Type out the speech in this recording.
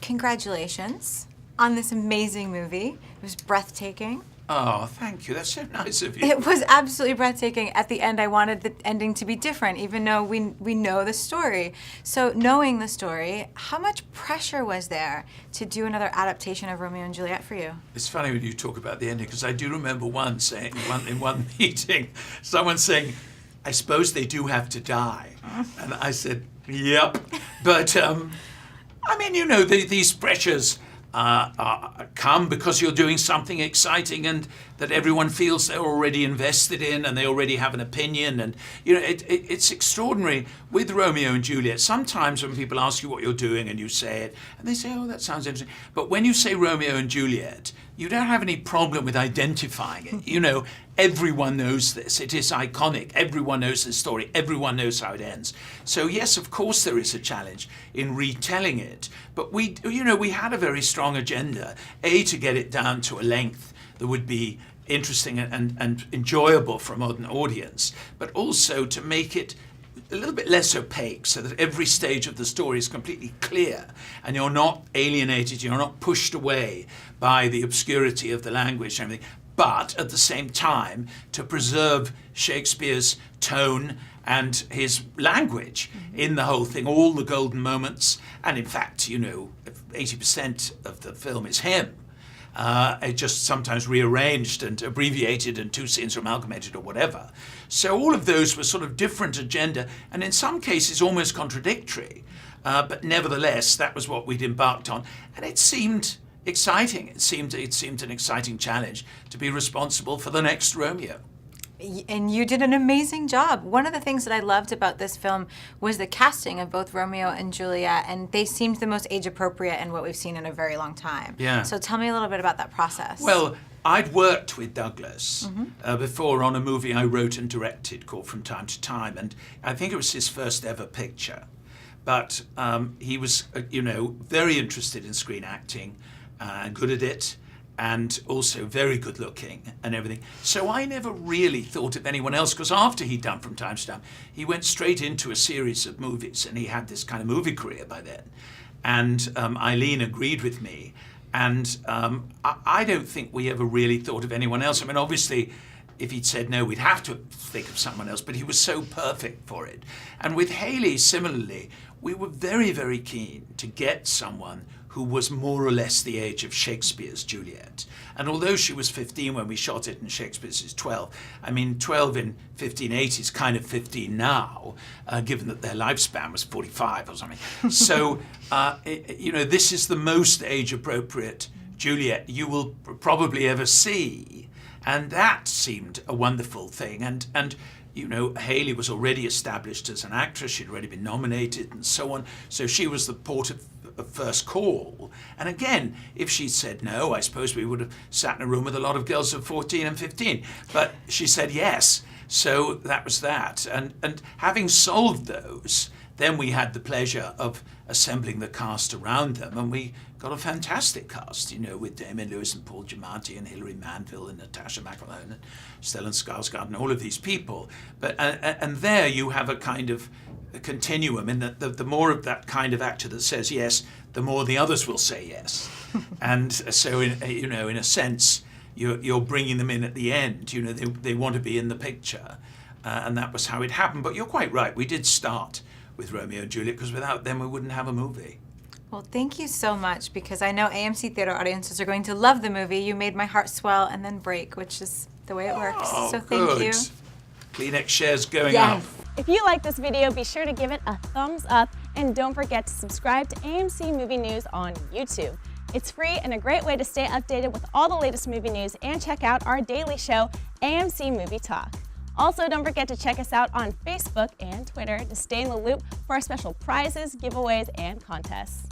Congratulations on this amazing movie. It was breathtaking. Oh, thank you. That's so nice of you. It was absolutely breathtaking. At the end, I wanted the ending to be different, even though we know the story. So knowing the story, how much pressure was there to do another adaptation of Romeo and Juliet for you? It's funny when you talk about the ending, because I do remember in one meeting, someone saying, I suppose they do have to die. And I said, yep. But, I mean, you know, these pressures come because you're doing something exciting and that everyone feels they're already invested in and they already have an opinion. And, you know, it's extraordinary with Romeo and Juliet. Sometimes when people ask you what you're doing and you say it, and they say, oh, that sounds interesting. But when you say Romeo and Juliet, you don't have any problem with identifying it. You know, everyone knows this. It is iconic. Everyone knows this story. Everyone knows how it ends. So yes, of course there is a challenge in retelling it. But we had a very strong agenda, to get it down to a length that would be interesting and enjoyable for a modern audience, but also to make it a little bit less opaque so that every stage of the story is completely clear and you're not alienated, you're not pushed away by the obscurity of the language and everything, but at the same time to preserve Shakespeare's tone and his language in the whole thing, all the golden moments. And in fact, you know, 80% of the film is him. It just sometimes rearranged and abbreviated and two scenes are amalgamated or whatever. So all of those were sort of different agenda and in some cases almost contradictory. But nevertheless, that was what we'd embarked on. And it seemed exciting. It seemed an exciting challenge to be responsible for the next Romeo. And you did an amazing job. One of the things that I loved about this film was the casting of both Romeo and Juliet, and they seemed the most age appropriate in what we've seen in a very long time. Yeah. So tell me a little bit about that process. Well, I'd worked with Douglas before on a movie I wrote and directed called From Time to Time, and I think it was his first ever picture. But he was, you know, very interested in screen acting, good at it, and also very good looking and everything. So I never really thought of anyone else, because after he'd done From Time to Time, he went straight into a series of movies and he had this kind of movie career by then. And Eileen agreed with me. And I don't think we ever really thought of anyone else. I mean, obviously, if he'd said no, we'd have to think of someone else, but he was so perfect for it. And with Hayley, similarly, we were very, very keen to get someone who was more or less the age of Shakespeare's Juliet. And although she was 15 when we shot it and Shakespeare's is 12, I mean, 12 in 1580 is kind of 15 now, given that their lifespan was 45 or something. So, you know, this is the most age-appropriate Juliet you will probably ever see. And that seemed a wonderful thing. And you know, Hayley was already established as an actress. She'd already been nominated and so on. So she was the port of first call. And again, if she'd said no, I suppose we would have sat in a room with a lot of girls of 14 and 15. But she said yes. So that was that. And having solved those, then we had the pleasure of assembling the cast around them, and we got a fantastic cast, you know, with Damien Lewis and Paul Giamatti and Hilary Mantel and Natasha McElhone and Stellan Skarsgård and all of these people. But and there you have a kind of a continuum, in that the more of that kind of actor that says yes, the more the others will say yes. And so, in a sense, you're bringing them in at the end. You know, they want to be in the picture, and that was how it happened. But you're quite right. We did start with Romeo and Juliet because without them we wouldn't have a movie. Well, thank you so much, because I know AMC theater audiences are going to love the movie. You made my heart swell and then break, which is the way it works. Oh, so thank you. Kleenex shares going up. If you like this video, be sure to give it a thumbs up, and don't forget to subscribe to AMC Movie News on YouTube. It's free and a great way to stay updated with all the latest movie news, and check out our daily show, AMC Movie Talk. Also, don't forget to check us out on Facebook and Twitter to stay in the loop for our special prizes, giveaways, and contests.